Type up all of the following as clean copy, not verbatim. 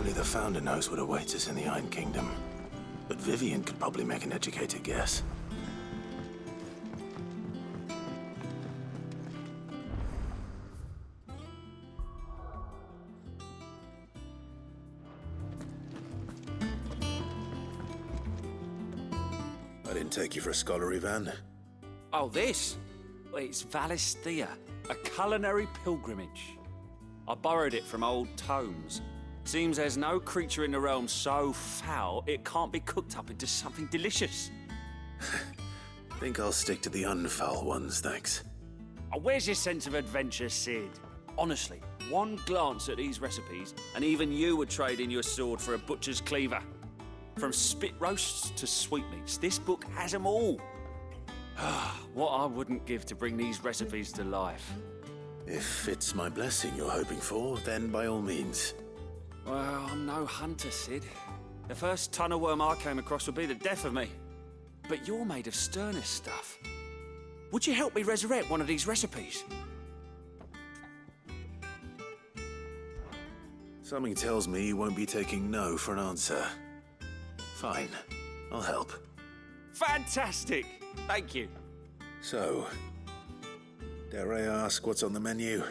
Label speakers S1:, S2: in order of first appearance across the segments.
S1: Only the Founder knows what awaits us in the Iron Kingdom. But Vivian could probably make an educated guess. I didn't take you for a scholar, Ivan.
S2: Oh, this? Well, it's Valisthea, a culinary pilgrimage. I borrowed it from old tomes. Seems there's no creature in the realm so foul it can't be cooked up into something delicious.
S1: Think I'll stick to the unfoul ones, thanks.
S2: Oh, where's your sense of adventure, Sid? Honestly, one glance at these recipes, and even you would trade in your sword for a butcher's cleaver. From spit roasts to sweetmeats, this book has them all. What I wouldn't give to bring these recipes to life.
S1: If it's my blessing you're hoping for, then by all means.
S2: Well, I'm no hunter, Sid. The first tunnel worm I came across would be the death of me. But you're made of sterner stuff. Would you help me resurrect one of these recipes?
S1: Something tells me you won't be taking no for an answer. Fine, I'll help.
S2: Fantastic! Thank you.
S1: So, dare I ask what's on the menu?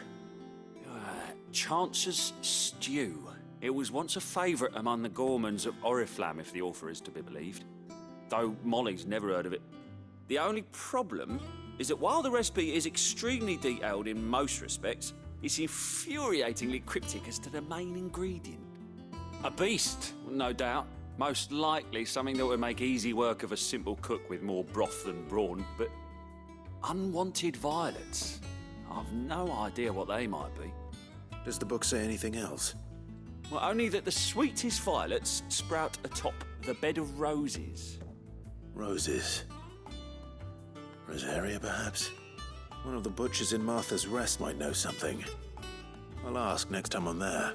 S2: Chance's Stew. It was once a favourite among the gourmands of Oriflamme, if the author is to be believed. Though Molly's never heard of it. The only problem is that while the recipe is extremely detailed in most respects, it's infuriatingly cryptic as to the main ingredient. A beast, no doubt. Most likely something that would make easy work of a simple cook with more broth than brawn, but unwanted violets. I've no idea what they might be.
S1: Does the book say anything else?
S2: Well, only that the sweetest violets sprout atop the bed of roses.
S1: Roses. Rosaria, perhaps? One of the butchers in Martha's Rest might know something. I'll ask next time I'm there.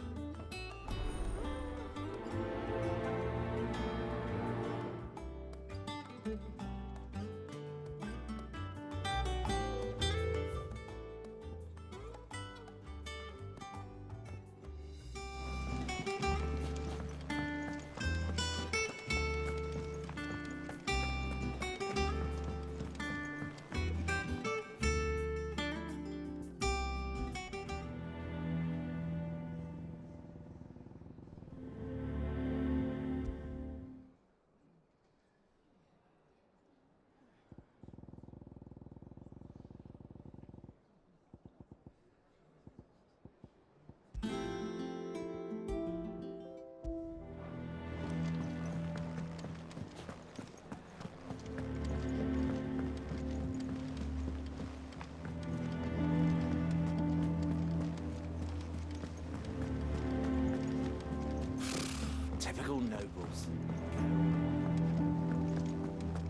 S2: Typical nobles.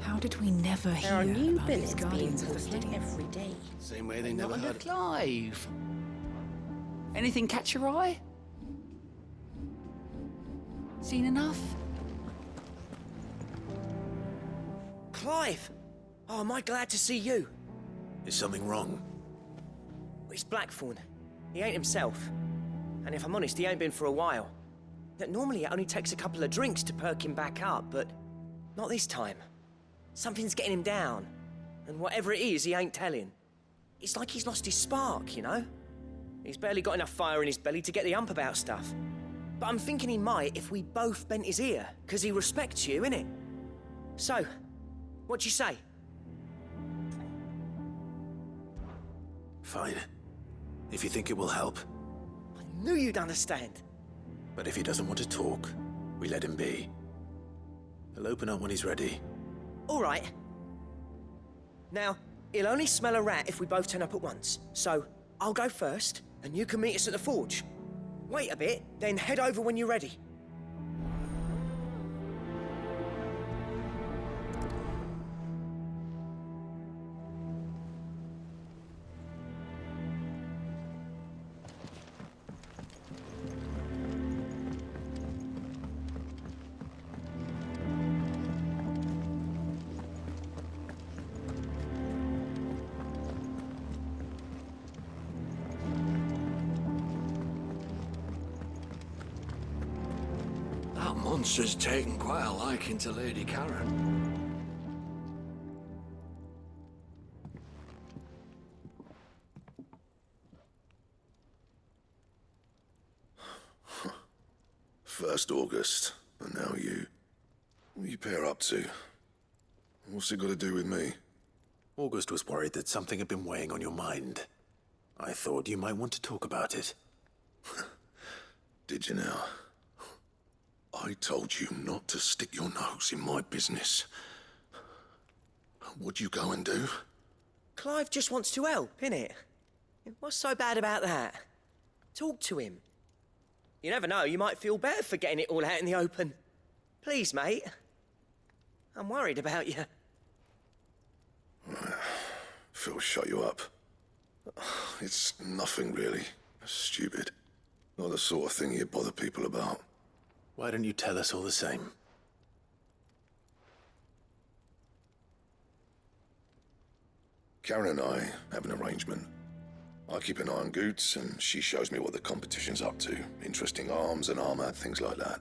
S3: How did we never hear
S4: There are new
S3: about these
S4: billets being
S3: guardians of the
S4: posted
S3: city?
S4: every day.
S5: Same way they never
S6: Not
S5: heard
S6: look live. Anything catch your eye? Seen enough?
S7: Clive! Oh, am I glad to see you?
S1: Is something wrong?
S7: It's Blackthorn. He ain't himself. And if I'm honest, he ain't been for a while. That normally it only takes a couple of drinks to perk him back up, but not this time. Something's getting him down. And whatever it is, he ain't telling. It's like he's lost his spark, you know? He's barely got enough fire in his belly to get the ump about stuff. But I'm thinking he might if we both bent his ear, because he respects you, innit? So, what you say?
S1: Fine. If you think it will help.
S7: I knew you'd understand.
S1: But if he doesn't want to talk, we let him be. He'll open up when he's ready.
S7: All right. Now, he'll only smell a rat if we both turn up at once. So, I'll go first, and you can meet us at the forge. Wait a bit, then head over when you're ready.
S4: monster's taken quite a liking to Lady Karen.
S5: First August, and now you. What are you pair up to? What's it got to do with me?
S1: August was worried that something had been weighing on your mind. I thought you might want to talk about it.
S5: Did you now? I told you not to stick your nose in my business. What'd you go and do?
S7: Clive just wants to help, innit? What's so bad about that? Talk to him. You never know, you might feel better for getting it all out in the open. Please, mate. I'm worried about you.
S5: Phil shut you up. It's nothing really. Stupid. Not the sort of thing you bother people about.
S1: Why don't you tell us all the same?
S5: Karen and I have an arrangement. I keep an eye on Goots, and she shows me what the competition's up to. Interesting arms and armor, things like that.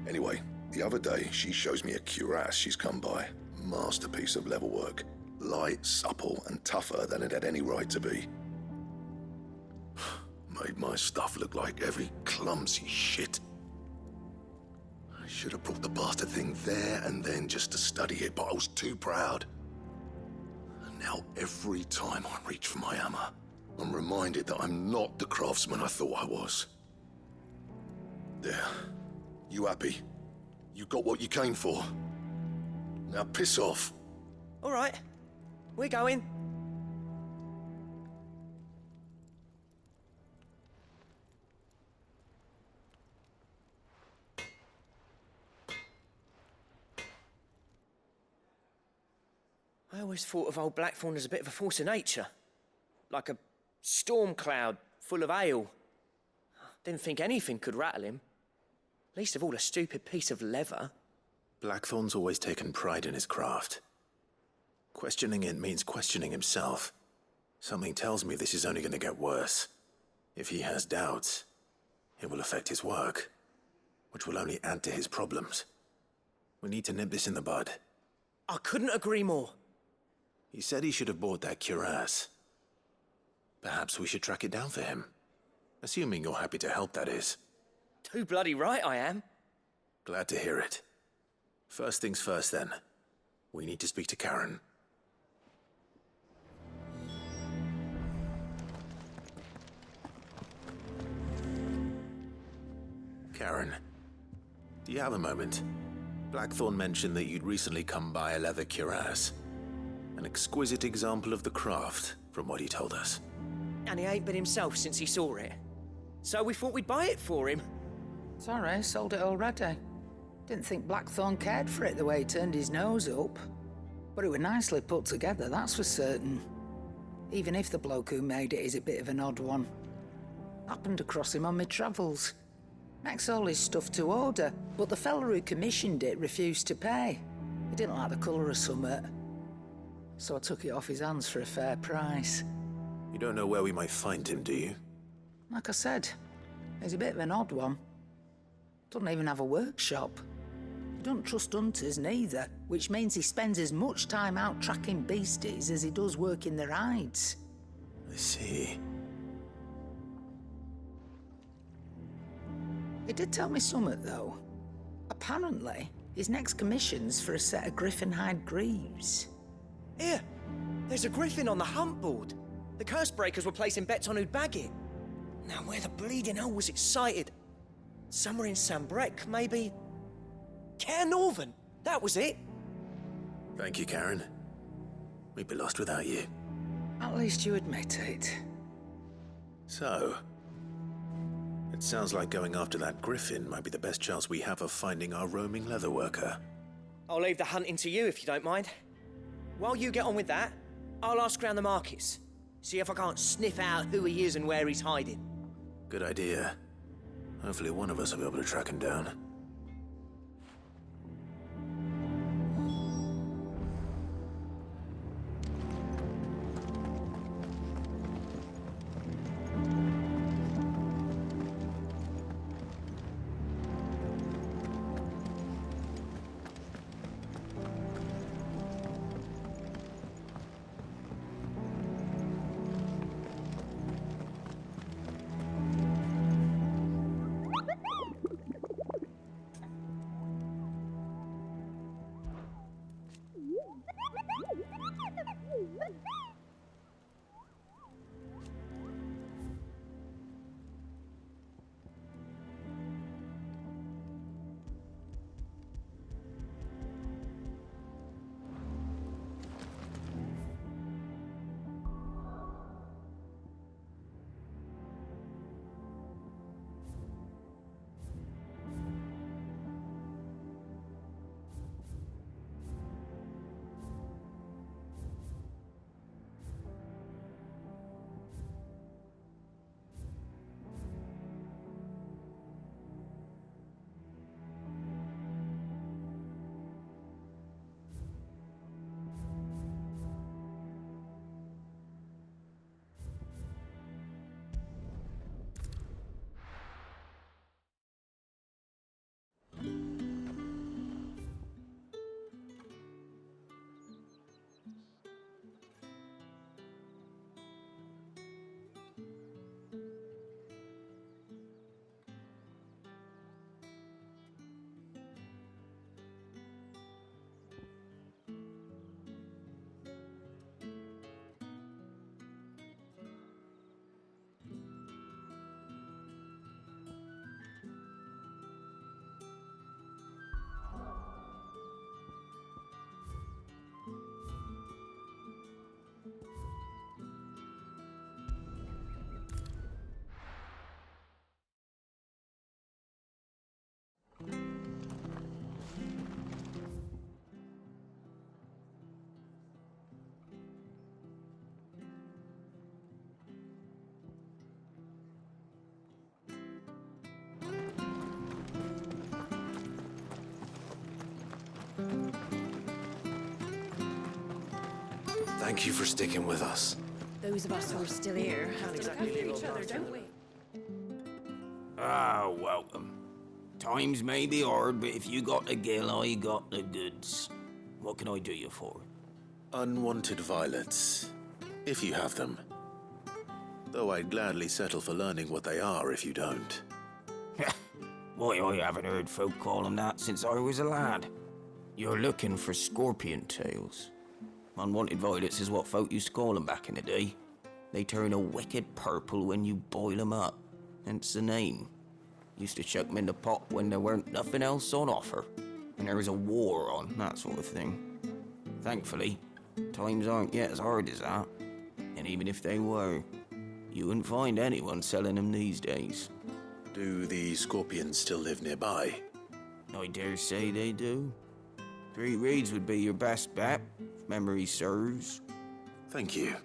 S5: Anyway, the other day, she shows me a cuirass she's come by. Masterpiece of level work. Light, supple, and tougher than it had any right to be. Made my stuff look like every clumsy shit. I should have brought the bastard thing there and then just to study it, but I was too proud. And now every time I reach for my hammer, I'm reminded that I'm not the craftsman I thought I was. There. You happy? You got what you came for. Now piss off.
S7: All right, we're going. I always thought of old Blackthorn as a bit of a force of nature. Like a storm cloud full of ale. Didn't think anything could rattle him. Least of all a stupid piece of leather.
S1: Blackthorn's always taken pride in his craft. Questioning it means questioning himself. Something tells me this is only going to get worse. If he has doubts, it will affect his work, which will only add to his problems. We need to nip this in the bud.
S7: I couldn't agree more.
S1: He said he should have bought that cuirass. Perhaps we should track it down for him. Assuming you're happy to help, that is.
S7: Too bloody right I am.
S1: Glad to hear it. First things first, then. We need to speak to Karen. Karen, do you have a moment? Blackthorn mentioned that you'd recently come by a leather cuirass. An exquisite example of the craft, from what he told us.
S7: And he ain't been himself since he saw it. So we thought we'd buy it for him.
S6: Sorry, sold it already. Didn't think Blackthorn cared for it the way he turned his nose up. But it was nicely put together, that's for certain. Even if the bloke who made it is a bit of an odd one. Happened across him on my travels. Makes all his stuff to order, but the fella who commissioned it refused to pay. He didn't like the colour of summit. So I took it off his hands for a fair price.
S1: You don't know where we might find him, do you?
S6: Like I said, he's a bit of an odd one. Doesn't even have a workshop. He don't trust hunters neither, which means he spends as much time out tracking beasties as he does working their hides.
S1: I see.
S6: He did tell me something, though. Apparently, his next commission's for a set of griffin hide greaves.
S7: Here, there's a griffin on the hunt board. The curse breakers were placing bets on who'd bag it. Now, where the bleeding hell was it sighted? Somewhere in Sambrec, maybe? Caer Northern, that was it.
S1: Thank you, Karen. We'd be lost without you.
S6: At least you admit it.
S1: So, it sounds like going after that griffin might be the best chance we have of finding our roaming leatherworker.
S7: I'll leave the hunting to you if you don't mind. While you get on with that, I'll ask around the markets. See if I can't sniff out who he is and where he's hiding.
S1: Good idea. Hopefully one of us will be able to track him down. Thank you for sticking with us.
S3: Those of us who are still here have to look after each other, don't we?
S8: Ah, welcome. Times may be hard, but if you got the gill, I got the goods. What can I do you for?
S1: Unwanted violets, if you have them. Though I'd gladly settle for learning what they are if you don't.
S8: Why, I haven't heard folk call them that since I was a lad. You're looking for scorpion tails. Unwanted violets is what folk used to call them back in the day. They turn a wicked purple when you boil them up, hence the name. Used to chuck them in the pot when there weren't nothing else on offer, and there was a war on, that sort of thing. Thankfully, times aren't yet as hard as that, and even if they were, you wouldn't find anyone selling them these days.
S1: Do the scorpions still live nearby?
S8: I dare say they do. 3 Reeds would be your best bet, if memory serves.
S1: Thank you.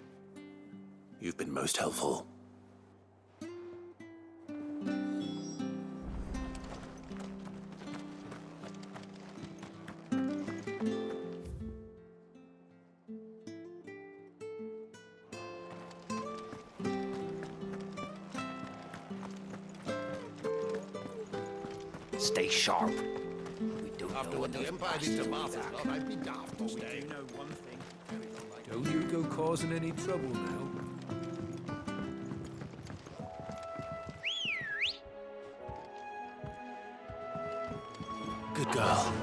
S1: You've been most helpful.
S7: Stay sharp. We don't
S5: After
S7: know
S5: what the Empire did to Martha's lot, I'd be daft to stay.
S9: Don't you go causing any trouble now.
S1: Good girl.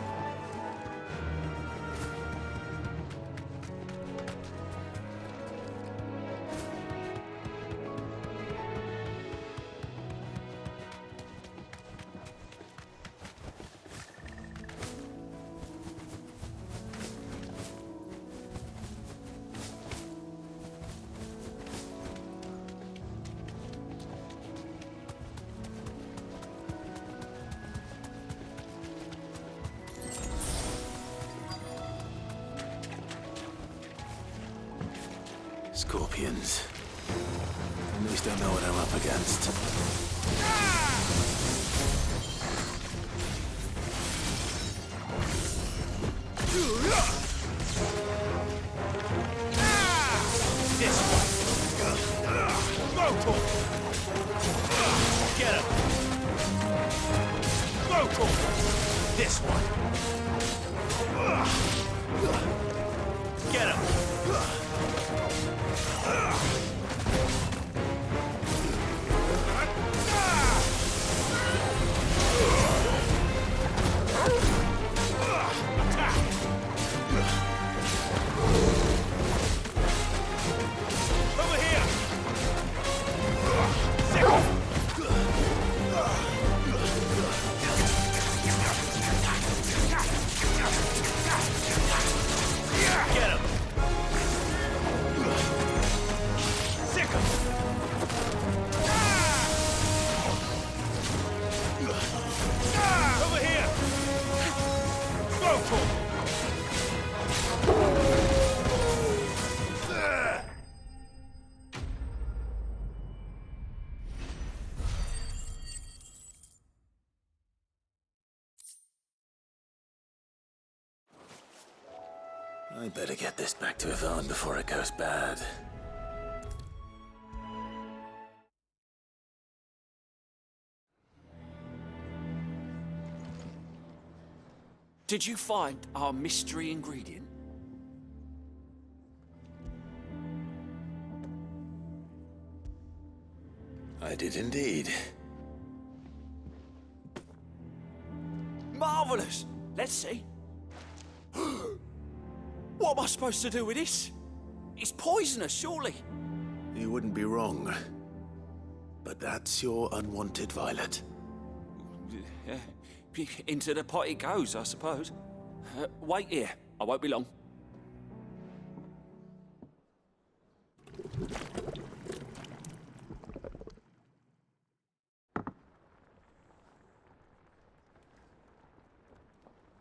S1: Scorpions. At least I know what I'm up against.
S10: This one. Motor. Get him. Motor. This one. Get him.
S1: I better get this back to Yvonne before it goes bad.
S2: Did you find our mystery ingredient?
S1: I did indeed.
S2: Marvelous! Let's see. What am I supposed to do with this? It's poisonous, surely.
S1: You wouldn't be wrong. But that's your unwanted violet.
S2: Into the pot it goes, I suppose. Wait here. I won't be long.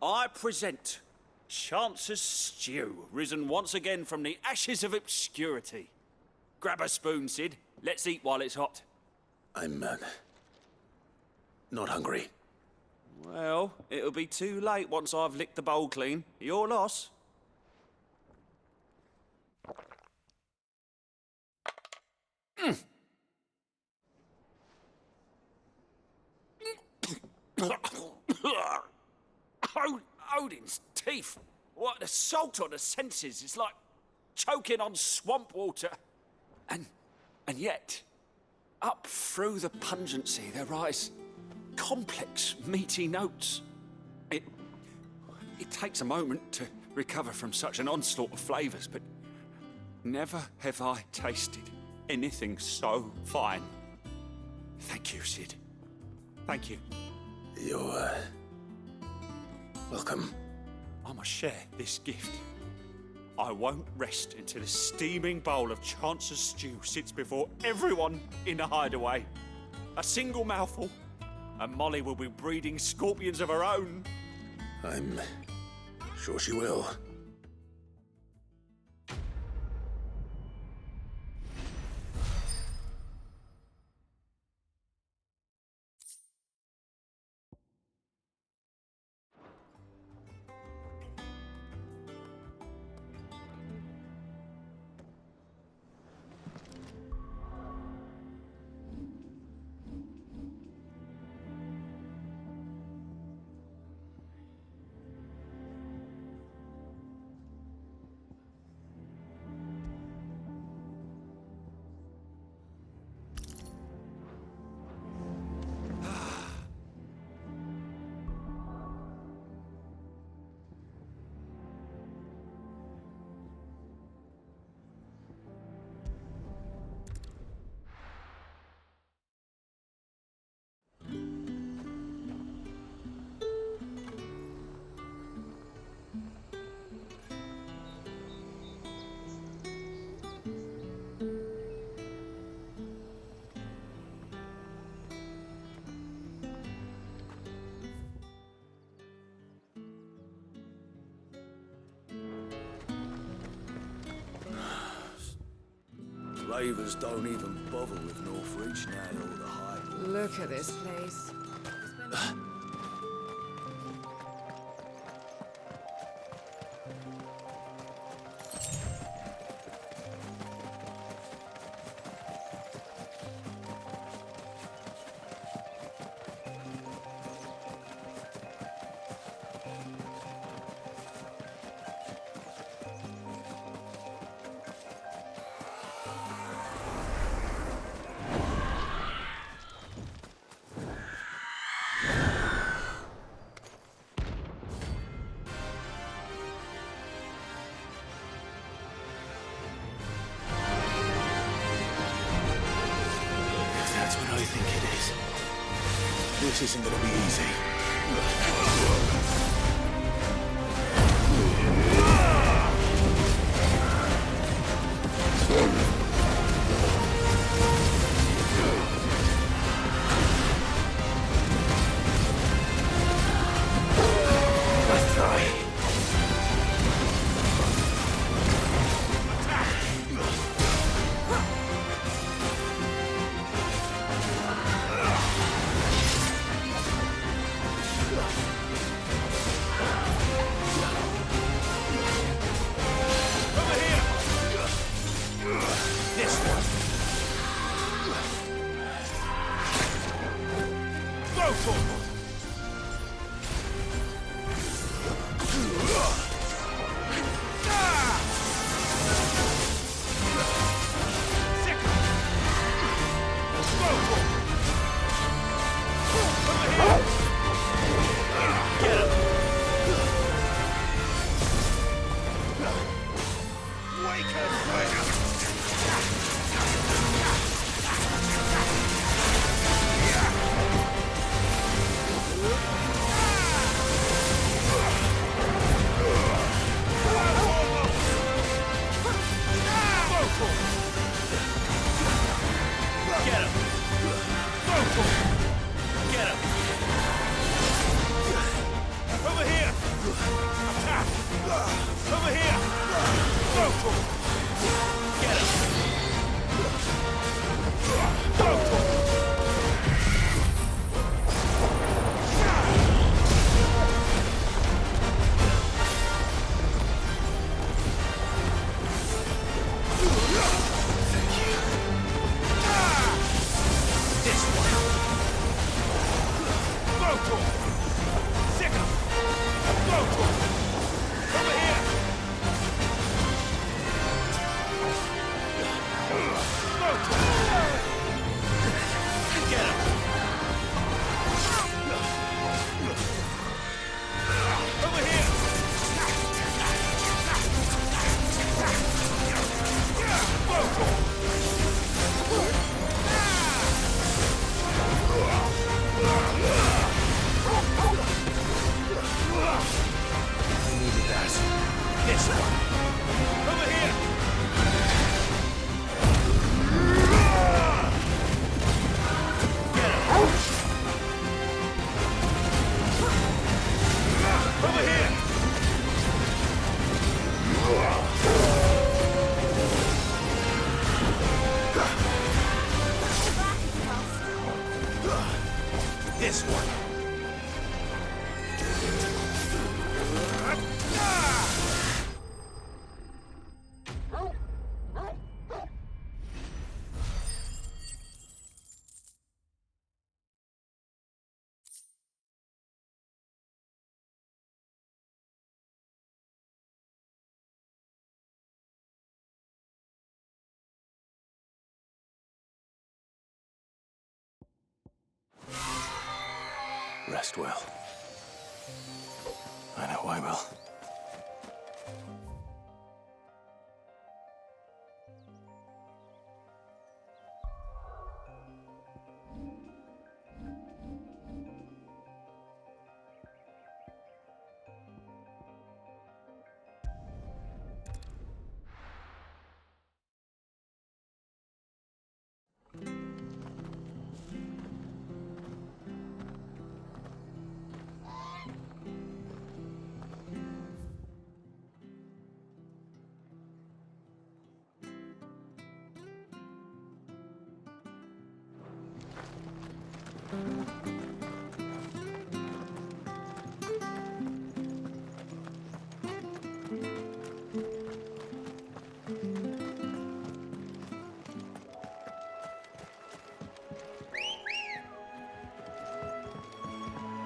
S2: I present Chance's Stew, risen once again from the ashes of obscurity. Grab a spoon, Sid. Let's eat while it's hot.
S1: I'm, not hungry.
S2: Well, it'll be too late once I've licked the bowl clean. Your loss. Odin's teeth. What an assault on the senses. It's like choking on swamp water. And yet, up through the pungency, there rise complex, meaty notes. It takes a moment to recover from such an onslaught of flavours, but never have I tasted anything so fine. Thank you, Sid. Thank you.
S1: You're, welcome.
S2: I must share this gift. I won't rest until a steaming bowl of Chance's stew sits before everyone in the hideaway. A single mouthful, and Molly will be breeding scorpions of her own.
S1: I'm sure she will.
S4: Ravers don't even bother with Northreach now, or the High.
S3: Look at this place.
S1: That's what I think it is. This isn't gonna be easy. Let's try.
S10: This one. Over here. Get him. Over here. This one.
S1: Rest well. I know I will.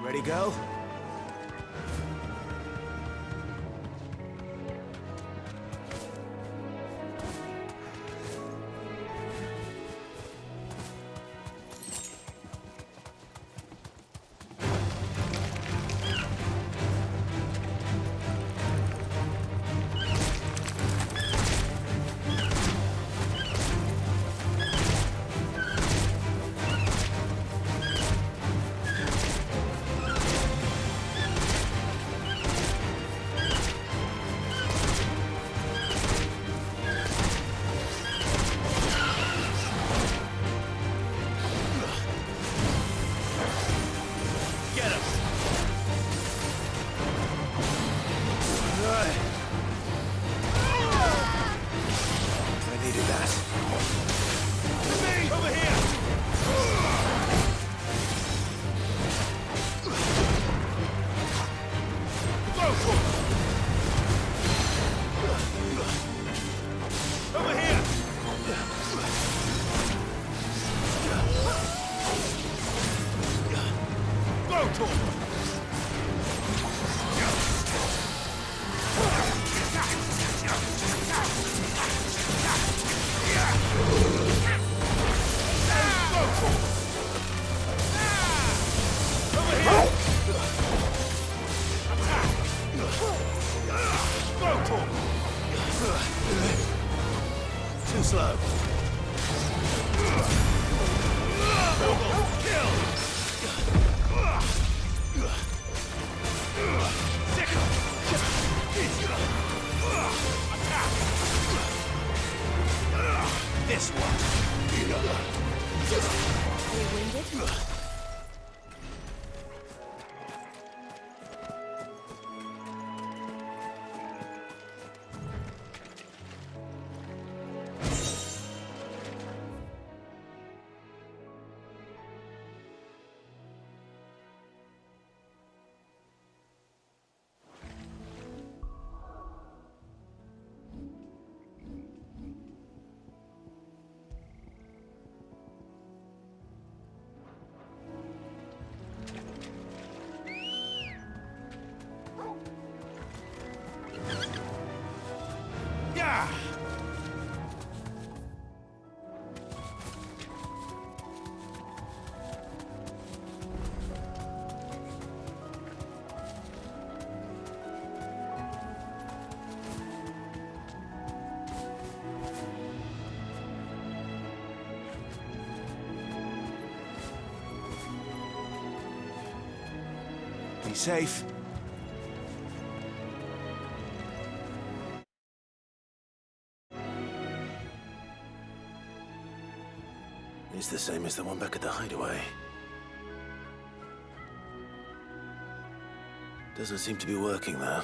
S10: Ready, go?
S1: Too slow.
S10: This one.
S3: Are we winded?
S10: Be safe.
S1: It's the same as the one back at the hideaway. Doesn't seem to be working, though.